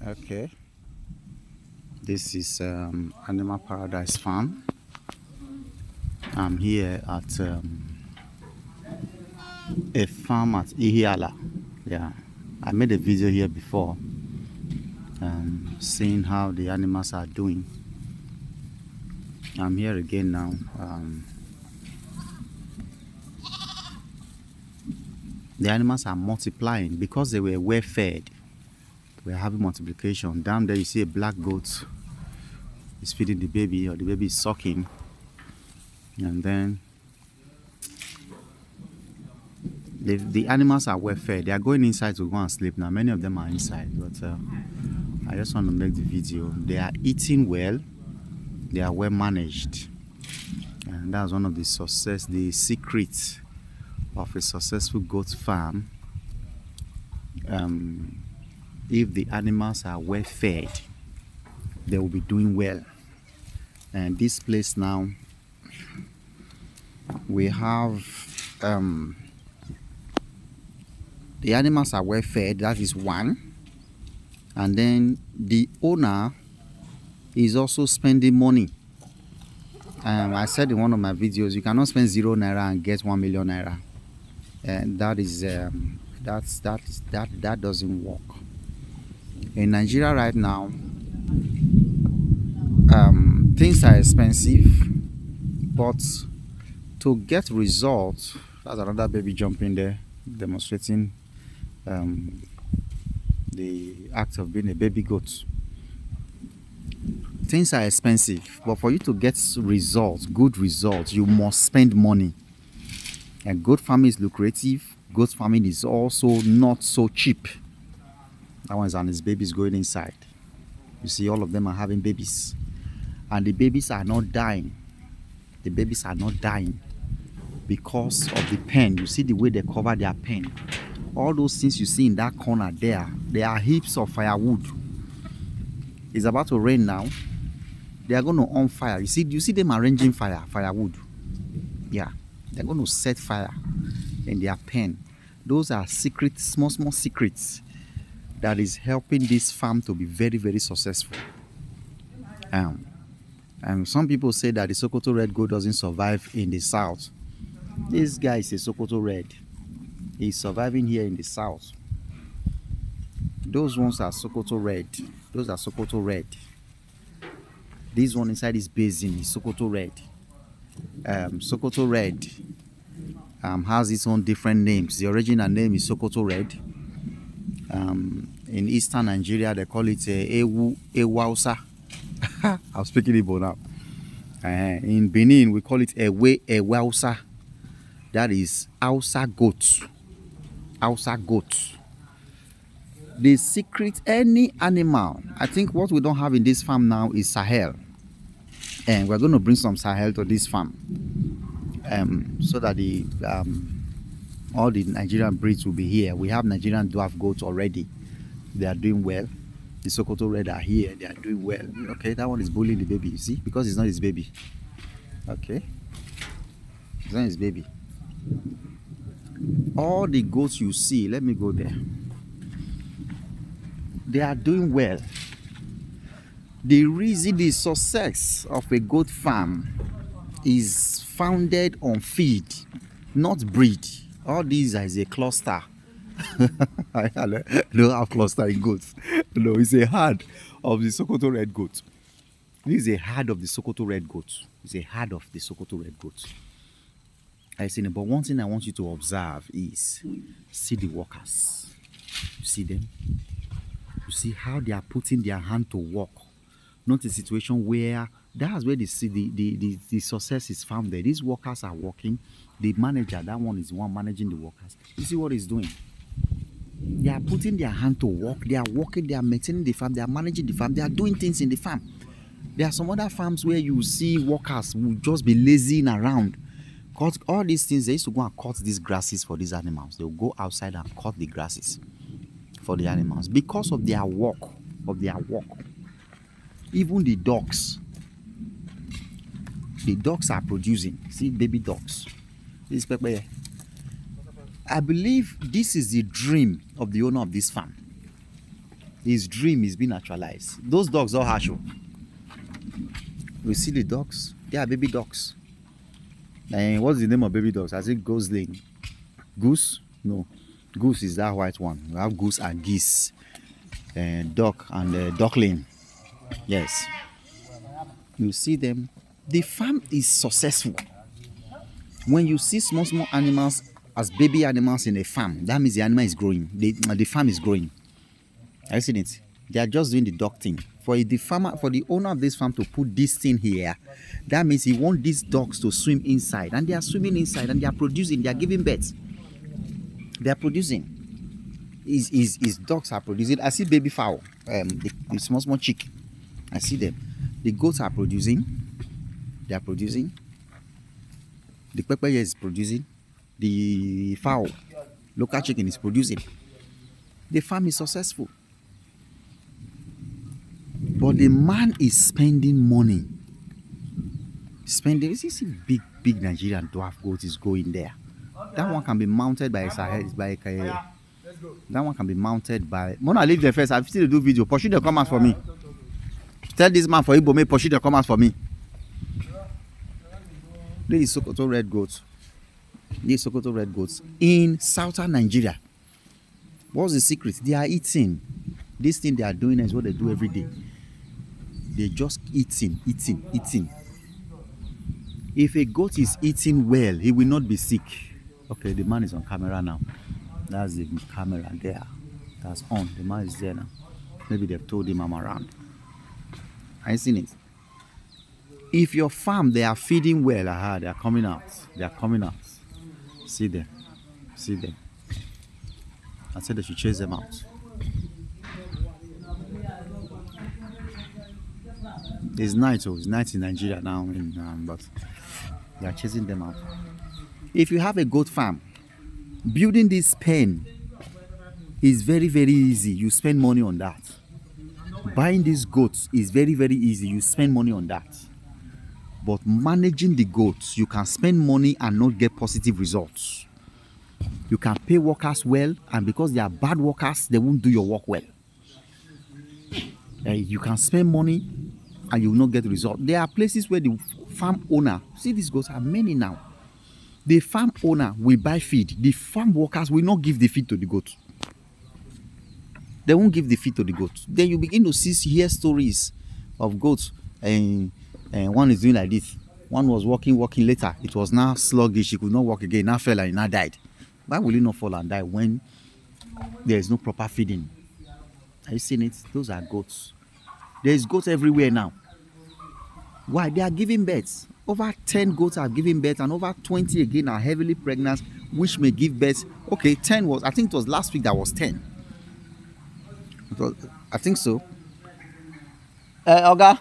Okay, this is Animal Paradise Farm. I'm here at a farm at Ihiala. Yeah, I made a video here before, seeing how the animals are doing. I'm here again now. The animals are multiplying because they were well fed. We're having multiplication. Down there you see a black goat is feeding the baby, or the baby is sucking, and then the animals are well fed. They are going inside to go and sleep now. Many of them are inside, but I just want to make the video. They are eating well, they are well managed, and that's one of the secrets of a successful goat farm. If the animals are well fed, they will be doing well. And this place now, we have the animals are well fed. That is one. And then the owner is also spending money. I said in one of my videos, you cannot spend 0 naira and get 1 million naira, and that doesn't work in Nigeria right now. Things are expensive, but to get results, that's another baby jumping there demonstrating the act of being a baby goat. Things are expensive, but for you to get results, good results, you must spend money. And goat farming is lucrative. Goat farming is also not so cheap. That one is on his babies going inside. You see, all of them are having babies, and the babies are not dying. The babies are not dying because of the pen. You see the way they cover their pen. All those things you see in that corner there, they are heaps of firewood. It's about to rain now. They are going to on fire. You see them arranging firewood. Yeah, they're going to set fire in their pen. Those are secrets, small secrets that is helping this farm to be very, very successful. And some people say that the Sokoto red goat doesn't survive in the south. This guy is a Sokoto red. He's surviving here in the south. Those ones are Sokoto red. Those are Sokoto red. This one inside this basin is Sokoto red. Sokoto red has its own different names. The original name is Sokoto red. In eastern Nigeria, they call it Ewausa. I'm speaking Igbo now. In Benin, we call it Ewausa. That is Hausa goat. Hausa goat. The secret, any animal, I think what we don't have in this farm now is Sahel. And we're going to bring some Sahel to this farm. So that all the Nigerian breeds will be here. We have Nigerian dwarf goats already. They are doing well. The Sokoto red are here. They are doing well. Okay, that one is bullying the baby, you see? Because it's not his baby. Okay. It's not his baby. All the goats you see, let me go there. They are doing well. The reason the success of a goat farm is founded on feed, not breed. All these is a cluster. I don't have cluster in goats. No, it's a herd of the Sokoto red goat. This is a herd of the Sokoto red goat. It's a herd of the Sokoto red goat. I see them, but one thing I want you to observe is see the workers. You see them? You see how they are putting their hand to work. Not a situation where that's where the success is found there. These workers are working. The manager, that one is the one managing the workers. You see what he's doing? They are putting their hand to work. They are working. They are maintaining the farm. They are managing the farm. They are doing things in the farm. There are some other farms where you see workers who just be lazing around. Cut all these things. They used to go and cut these grasses for these animals. They will go outside and cut the grasses for the animals because of their work. Even the dogs. The dogs are producing. See, baby dogs. This is Pepe. I believe this is the dream of the owner of this farm. His dream is being actualized. Those dogs all harsh. You see the dogs? They are baby dogs. And what's the name of baby dogs? I think Gosling. Goose? No. Goose is that white one. We have goose and geese. Duck and duckling. Yes. You see them. The farm is successful. When you see small animals as baby animals in a farm, that means the animal is growing. The farm is growing. Have you seen it? They are just doing the duck thing. For the owner of this farm to put this thing here, that means he wants these dogs to swim inside, and they are swimming inside, and they are producing. They are giving birth. They are producing. His dogs are producing. I see baby fowl, the small chick. I see them. The goats are producing. They are producing. The pepper is producing. The fowl, local chicken, is producing. The farm is successful. But the man is spending money. You see big Nigerian dwarf goat is going there. That one can be mounted by that one can be mounted by. Mona, leave the first. I've still do video. Pursue the comments for me. Tell this man for Igbo, pursue the comments for me. This is Sokoto red goats. These Sokoto red goats in southern Nigeria. What's the secret? They are eating. This thing they are doing is what they do every day. They just eating. If a goat is eating well, he will not be sick. Okay, the man is on camera now. That's the camera there. That's on. The man is there now. Maybe they've told him I'm around. I seen it. If your farm, they are feeding well, they are coming out. They are coming out. See them. See them. I said they should chase them out. It's night, it's night in Nigeria now, but they are chasing them out. If you have a goat farm, building this pen is very easy. You spend money on that. Buying these goats is very easy. You spend money on that. But managing the goats, you can spend money and not get positive results. You can pay workers well, and because they are bad workers, they won't do your work well. You can spend money and you will not get the result. There are places where the farm owner, see these goats are many now. The farm owner will buy feed. The farm workers will not give the feed to the goat. They won't give the feed to the goat. Then you begin to hear stories of goats, and one is doing like this. One was walking later. It was now sluggish. He could not walk again. Now fell and he now died. Why will he not fall and die when there is no proper feeding? Have you seen it? Those are goats. There is goats everywhere now. Why? They are giving birth. Over 10 goats are giving birth, and over 20 again are heavily pregnant, which may give birth. Okay, 10 was, I think it was last week that was 10. I think so. Oga,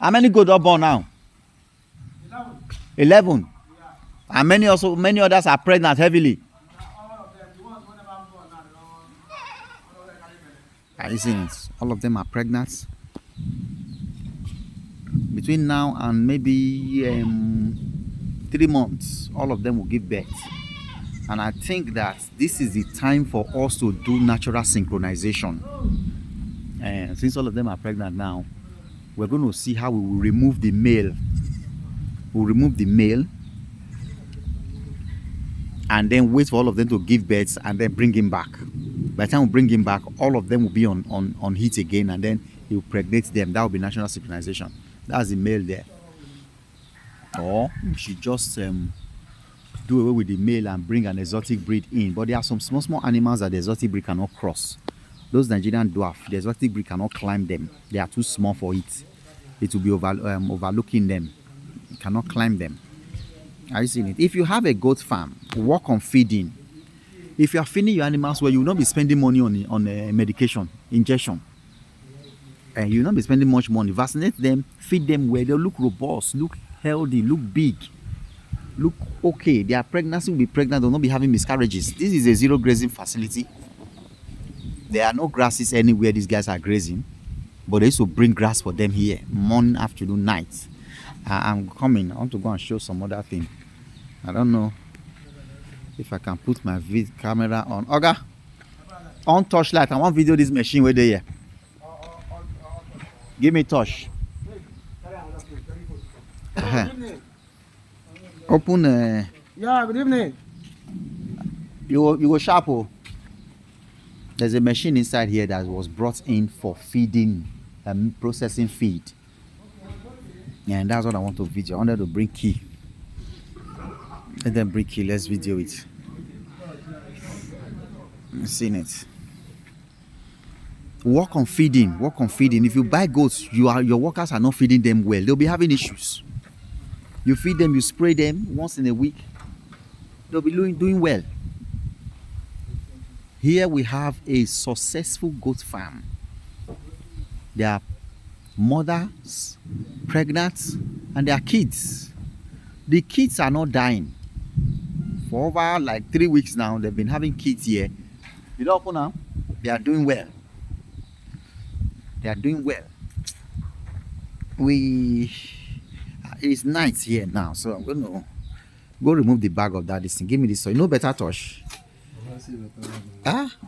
how many goats are born now? 11. And many others are pregnant heavily. Are you seeing it? All of them are pregnant. Between now and maybe 3 months, all of them will give birth. And I think that this is the time for us to do natural synchronization. And since all of them are pregnant now, we're going to see how we will remove the male. We'll remove the male and then wait for all of them to give birth and then bring him back. By the time we bring him back, all of them will be on heat again, and then he will pregnate them. That will be natural synchronization. That's the male there. Or we should just do away with the male and bring an exotic breed in. But there are some small animals that the exotic breed cannot cross. Those Nigerian dwarf, the exotic breed cannot climb them. They are too small for it. It will be overlooking them. You cannot climb them. Are you seeing it? If you have a goat farm, work on feeding. If you are feeding your animals well, you will not be spending money on medication, injection. And you will not be spending much money. Vaccinate them, feed them well. They'll look robust, look healthy, look big, look okay. Their pregnancy will be pregnant. They'll not be having miscarriages. This is a zero grazing facility. There are no grasses anywhere these guys are grazing. But they used to bring grass for them here, morning, afternoon, night. I'm coming. I want to go and show some other thing. I don't know if I can put my camera on. Oga, On torchlight. I want video this machine where they here. Give me touch. Open. Yeah, good evening. You go sharp. Oh. There's a machine inside here that was brought in for feeding and processing feed. Yeah, and that's what I want to video. I wanted to bring key. Let them bring key. Let's video it. You've seen it. Work on feeding. Work on feeding. If you buy goats, your workers are not feeding them well. They'll be having issues. You feed them, you spray them once in a week. They'll be doing well. Here we have a successful goat farm. There are mothers, pregnant, and their kids. The kids are not dying. For over like 3 weeks now, they've been having kids here. You don't open now. They are doing well. They are doing well. It's night here now, so I'm going to go remove the bag of that. This thing. Give me this. So you know better touch.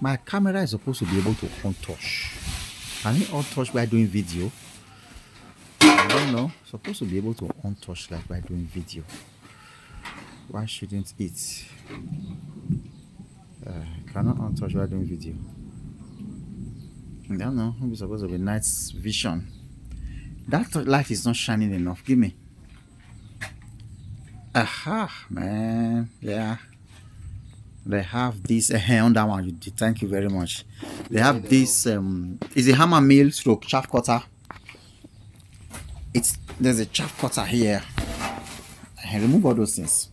My camera is supposed to be able to on touch. Can it on touch while doing video? I don't know. Supposed to be able to on touch like while doing video. Why shouldn't it? Cannot on touch while doing video. I don't know. Maybe it's supposed to be night vision. That light is not shining enough. Give me. Aha, man. Yeah. They have this on that one. Thank you very much. They have this is a hammer mill stroke chaff cutter. There's a chaff cutter here. I remove all those things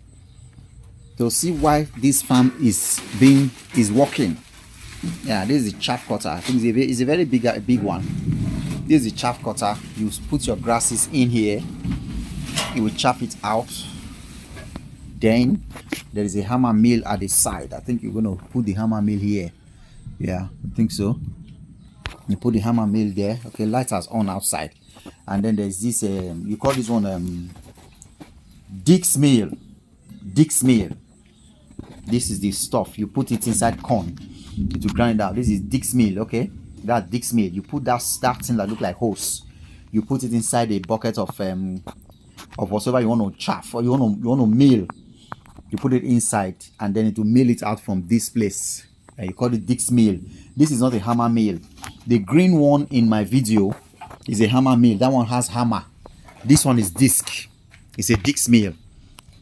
to see why this farm is working. Yeah, this is a chaff cutter. I think it's a very big one. This is a chaff cutter. You put your grasses in here. It will chaff it out. Then there is a hammer mill at the side. I think you're going to put the hammer mill here. Yeah, I think so. You put the hammer mill there. Okay, lighters on outside. And then there's this, you call this one Dick's mill. Dick's mill. This is the stuff. You put it inside corn to grind out. This is Dick's mill, okay? That Dick's mill. You put that thing that look like hose. You put it inside a bucket of whatever you want to chaff or you want to mill. You put it inside and then it will mill it out from this place. You call it Dick's mill. This is not a hammer mill. The green one in my video is a hammer mill. That one has hammer. This one is disc. It's a Dick's mill.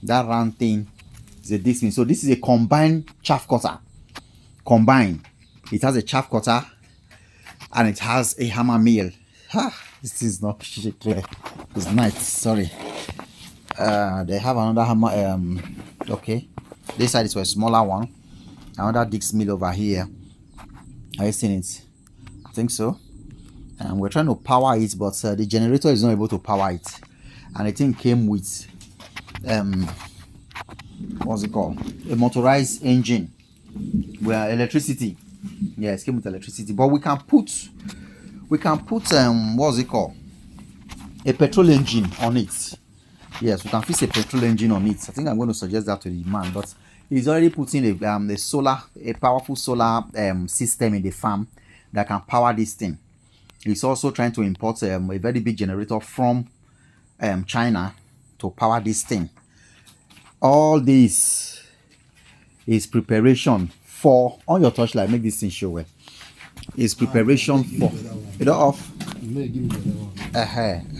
That round thing is a Dick's mill. So this is a combined chaff cutter. Combined. It has a chaff cutter and it has a hammer mill. This is not clear. It's night. Sorry. They have another hammer. Okay, this side is for a smaller one. Another Dick's mill over here. Are you seeing it? I think so. And we're trying to power it, but the generator is not able to power it. And the thing came with what's it called? A motorized engine where electricity. Yeah, it came with electricity. But we can put what's it called? A petrol engine on it. Yes, we can fix a petrol engine on it. I think I'm going to suggest that to the man, but he's already putting a powerful solar system in the farm that can power this thing. He's also trying to import a very big generator from China to power this thing. All this is preparation for on your torchlight. Make this thing show well. Is preparation for it off.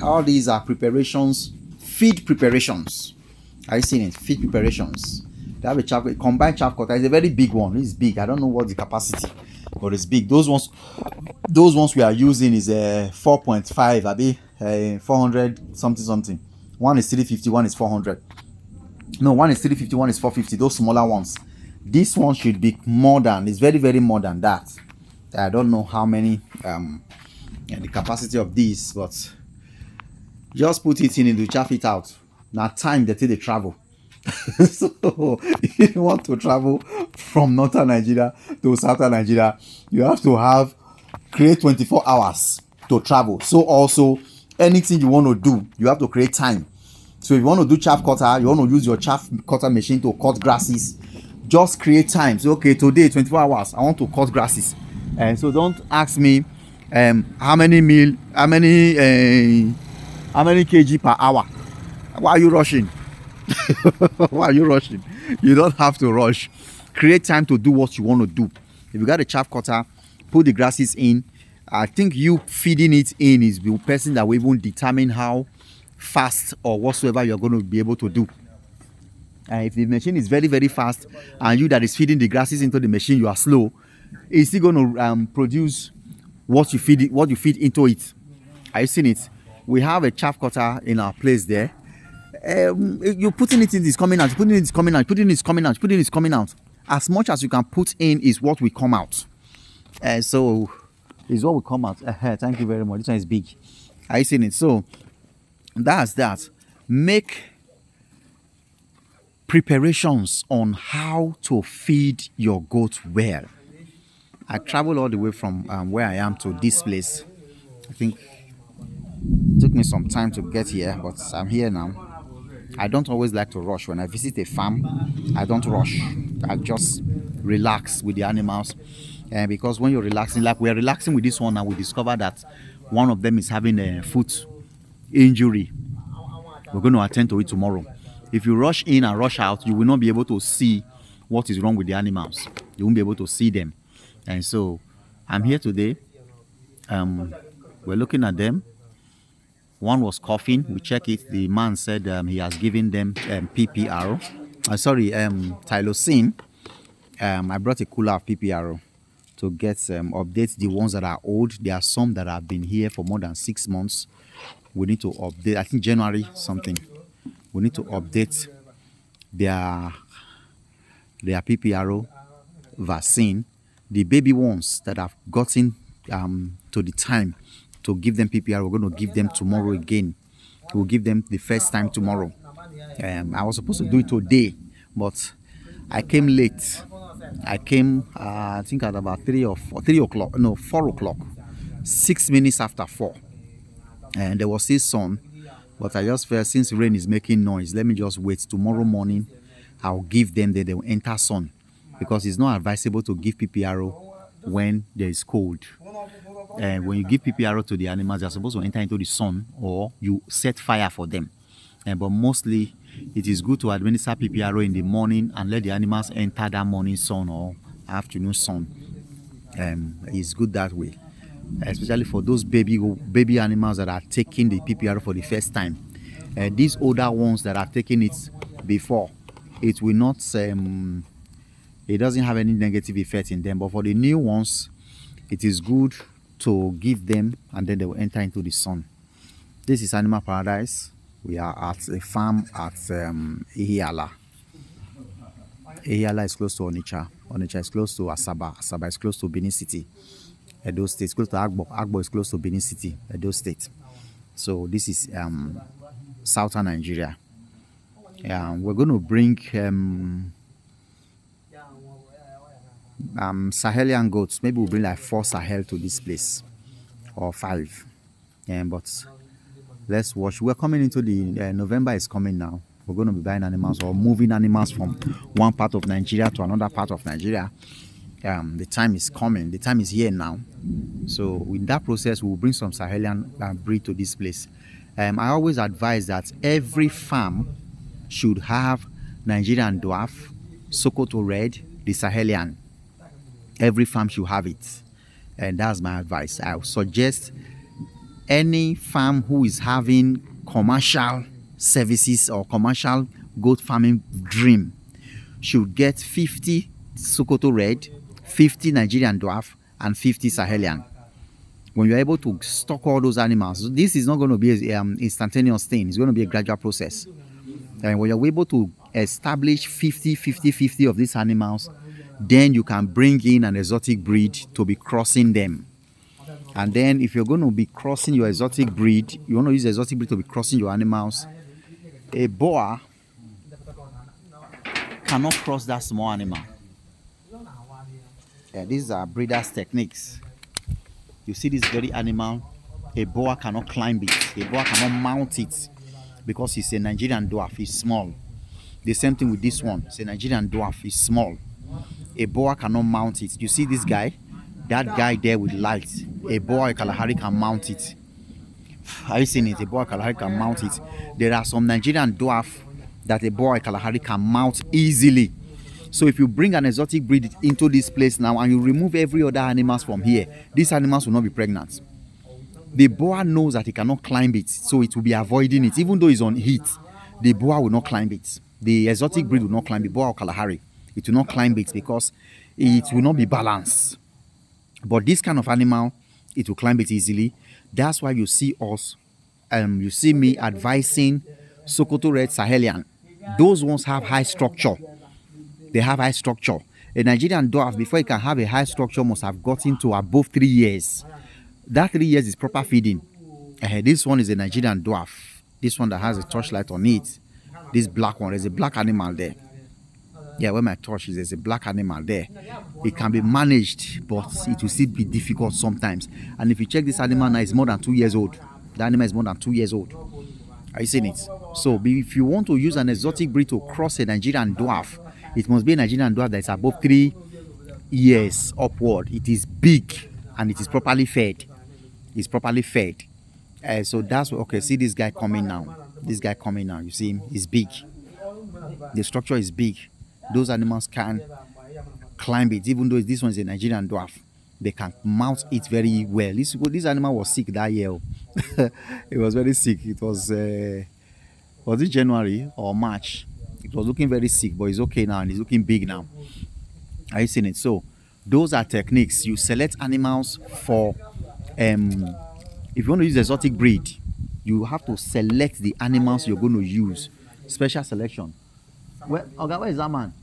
All these are preparations. Feed preparations. Are you seeing it? Feed preparations. They have a combined chaff cutter. It's a very big one. It's big. I don't know what the capacity, but it's big. Those ones we are using is 4.5. 400 something. One is 350. One is 400. No, one is 350. One is 450. Those smaller ones. This one should be more than. It's very very more than that. I don't know how many the capacity of this, but. Just put it in and chaff it out. Now time they take the travel. So if you want to travel from northern Nigeria to southern Nigeria, you have to create 24 hours to travel. So also anything you want to do, you have to create time. So if you want to do chaff cutter, you want to use your chaff cutter machine to cut grasses, just create time. So okay, today 24 hours, I want to cut grasses. And so don't ask me how many kg per hour. Why are you rushing? Why are you rushing? You don't have to rush. Create time to do what you want to do. If you got a chaff cutter, put the grasses in. I think you feeding it in is the person that will even determine how fast or whatsoever you're going to be able to do. If the machine is very, very fast and you that is feeding the grasses into the machine, you are slow, it's still going to produce what you feed into it. Are you seeing it? We have a chaff cutter in our place there. You're putting it in, it's coming out, putting it, it's coming out, putting it, it's coming out, putting it, it's coming out. As much as you can put in is what will come out. So is what will come out. Thank you very much. This one is big. Are you seeing it? So that's that. Make preparations on how to feed your goat well. I traveled all the way from where I am to this place. I think it took me some time to get here, but I'm here now. I don't always like to rush. When I visit a farm, I don't rush. I just relax with the animals. Because when you're relaxing, like we're relaxing with this one now, we discover that one of them is having a foot injury. We're going to attend to it tomorrow. If you rush in and rush out, you will not be able to see what is wrong with the animals. You won't be able to see them. And so I'm here today. We're looking at them. One was coughing. We check it. The man said he has given them PPR. Tylosine. I brought a cooler of PPR to get updates the ones that are old. There are some that have been here for more than 6 months. We need to update. I think January something. We need to update their PPR vaccine. The baby ones that have gotten to the time to give them PPR, we're going to give them tomorrow again. We'll give them the first time tomorrow. I was supposed to do it today, but I came late. I came, I think at about 4 o'clock, 6 minutes after 4. And there was still sun, but I just felt since rain is making noise, let me just wait. Tomorrow morning, I'll give them, they will enter sun, because it's not advisable to give PPR when there is cold. When you give PPR to the animals, they're supposed to enter into the sun or you set fire for them. But mostly, it is good to administer PPR in the morning and let the animals enter that morning sun or afternoon sun. It's good that way, especially for those baby animals that are taking the PPR for the first time. These older ones that are taking it before, it will not, it doesn't have any negative effect in them. But for the new ones, it is good to give them and then they will enter into the sun. This is Animal Paradise. We are at a farm at Ihiala. Ihiala is close to Onitsha. Onitsha is close to Asaba. Asaba is close to Benin City. Edo State is close to Agbo. Agbo is close to Benin City, Edo State. So this is southern Nigeria. We're going to bring Sahelian goats. Maybe we'll bring like 4 Sahel to this place, or 5. But let's watch. We're coming into the November is coming now. We're going to be buying animals or moving animals from one part of Nigeria to another part of Nigeria. The time is coming. The time is here now. So in that process, we'll bring some Sahelian breed to this place. I always advise that every farm should have Nigerian dwarf, Sokoto red, the Sahelian. Every farm should have it. And that's my advice. I would suggest any farm who is having commercial services or commercial goat farming dream should get 50 Sokoto red, 50 Nigerian dwarf, and 50 Sahelian. When you're able to stock all those animals, this is not going to be an instantaneous thing. It's going to be a gradual process. And when you're able to establish 50 of these animals, then you can bring in an exotic breed to be crossing them. And then if you're going to be crossing your exotic breed, you want to use exotic breed to be crossing your animals, a boa cannot cross that small animal. These are breeders' techniques. You see this very animal, a boa cannot climb it. A boa cannot mount it because it's a Nigerian dwarf, it's small. The same thing with this one. It's a Nigerian dwarf, it's small. A boa cannot mount it. You see this guy? That guy there with lights, a boy Kalahari can mount it. Have you seen it? A boy Kalahari can mount it. There are some Nigerian dwarf that a boy Kalahari can mount easily. So if you bring an exotic breed into this place now and you remove every other animals from here, these animals will not be pregnant. The boa knows that he cannot climb it, so it will be avoiding it. Even though it's on heat, the boa will not climb it. The exotic breed will not climb it. Boa or Kalahari, it will not climb it because it will not be balanced. But this kind of animal, it will climb it easily. That's why you see us, you see me advising Sokoto Red Sahelian. Those ones have high structure. They have high structure. A Nigerian dwarf, before he can have a high structure, must have gotten to above 3 years. That 3 years is proper feeding. This one is a Nigerian dwarf. This one that has a torchlight on it. This black one, there's a black animal there. Yeah, where my torch is, there's a black animal there. It can be managed, but it will still be difficult sometimes. And if you check this animal now, it's more than 2 years old. The animal is more than 2 years old. Are you seeing it? So if you want to use an exotic breed to cross a Nigerian dwarf, it must be a Nigerian dwarf that is above 3 years upward. It is big and it is properly fed. It's properly fed. So that's what, okay, see this guy coming now. This guy coming now, you see him? He's big. The structure is big. Those animals can climb it, even though this one is a Nigerian dwarf. They can mount it very well. This animal was sick that year. It was very sick. It was it January or March? It was looking very sick, but it's okay now and it's looking big now. Are you seeing it? So those are techniques. You select animals for if you want to use exotic breed, you have to select the animals you're going to use. Special selection. Where is that man?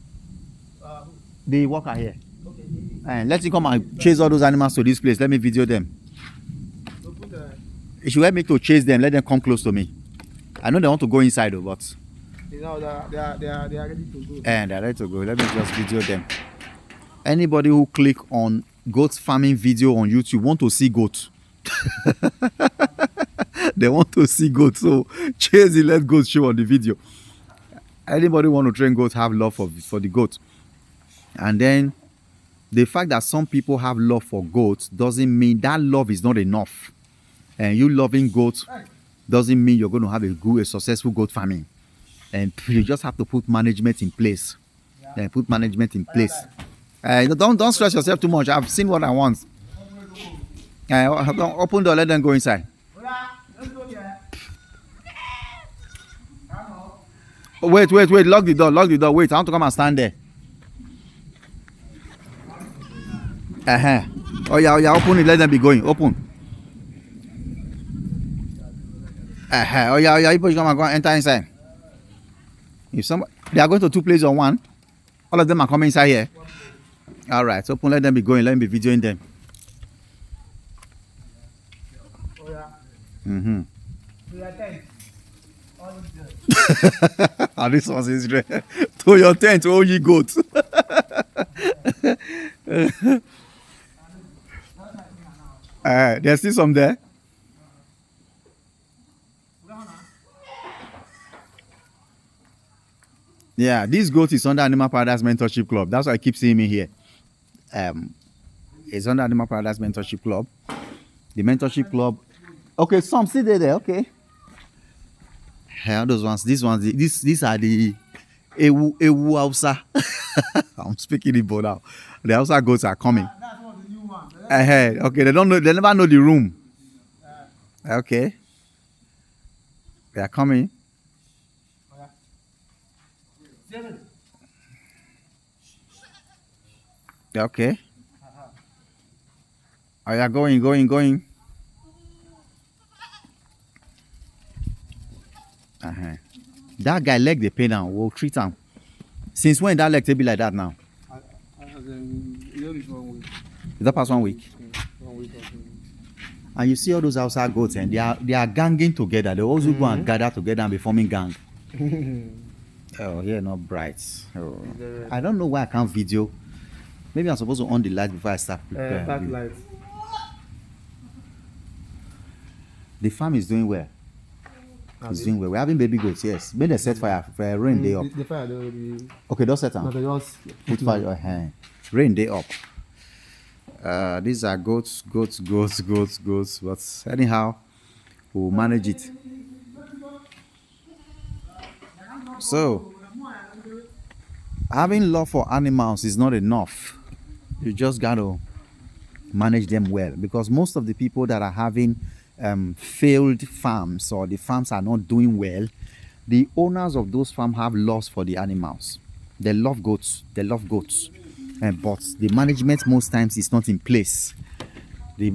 The worker here. And let him come and chase all those animals to this place. Let me video them. It should help me to chase them. Let them come close to me. I know they want to go inside though, but You know, they are ready to go. and they're ready to go. Let me just video them. Anybody who click on goat farming video on YouTube want to see goat. They want to see goat, so chase the let goat show on the video. Anybody want to train goat have love for the goat. And then the fact that some people have love for goats doesn't mean that love is not enough. And you loving goats doesn't mean you're going to have a successful goat farming. And you just have to put management in place. Put management in place. Don't stress yourself too much. I've seen what I want. Open the door, let them go inside. Wait, lock the door, wait, I want to come and stand there. Oh yeah, open it, let them be going, open. Oh yeah, you come and go enter inside. If they are going to 2 places or 1, all of them are coming inside here. Alright, open, let them be going, let me be videoing them. And this was Israel. To your tent, oh ye goats. There's still some there. Yeah, this goat is under Animal Paradise Mentorship Club. That's why I keep seeing me here. It's under Animal Paradise Mentorship Club. The mentorship club. Okay, some still there. Okay. Those ones. These are the Ewu Hausa. I'm speaking Igbo now. The Hausa goats are coming. That's what the new one. Okay, they don't know. They never know the room. Okay. They are coming. Okay. Oh yeah, going. That guy leg the pain now. We'll treat him. Since when that leg be like that now? It's 1 week. Is that past 1 week? 1 week or 2 weeks. And you see all those outside goats and they are ganging together. They always go and gather together and be forming gang. Oh, yeah, not bright. Oh. I don't know why I can't video. Maybe I'm supposed to on the light before I start preparing. Back light. The farm is doing well. It's doing well. We're having baby goats, yes. When they set fire for rain day up. The fire, they will be... Okay, don't set them. No, they just... Put fire. Rain day up. These are goats. But anyhow, we'll manage it. So, having love for animals is not enough. You just got to manage them well, because most of the people that are having failed farms, or the farms are not doing well, the owners of those farms have loss for the animals. They love goats, but the management most times is not in place. The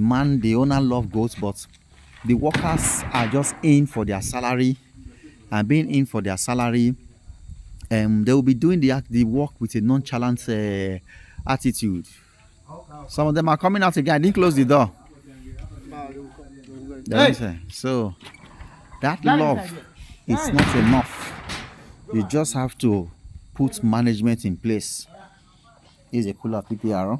owner love goats, but the workers are just in for their salary, and being in for their salary, they will be doing the work with a nonchalant attitude. Some of them are coming out again. I didn't close the door. So that love is not enough. You just have to put management in place. Here's a cooler PPR.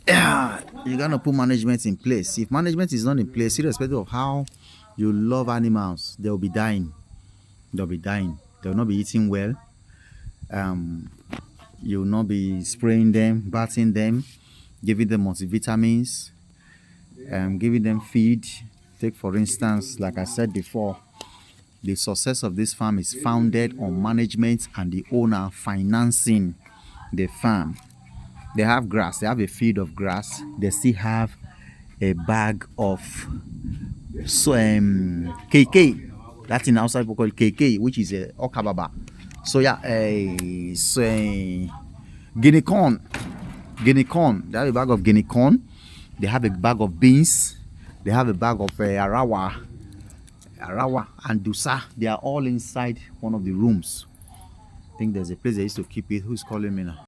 Yeah, you're gonna put management in place. If management is not in place, irrespective of how you love animals, they'll be dying. They'll not be eating well. You'll not be spraying them, bathing them, giving them multivitamins, giving them feed. Take for instance, like I said before, the success of this farm is founded on management and the owner financing the farm. They have grass, they have a field of grass, they still have a bag of KK. That's in outside people call it KK, which is a okababa. So yeah, guinea corn. They have a bag of guinea corn. They have a bag of beans. They have a bag of arawa and dusa. They are all inside one of the rooms. I think there's a place they used to keep it. Who's calling me now?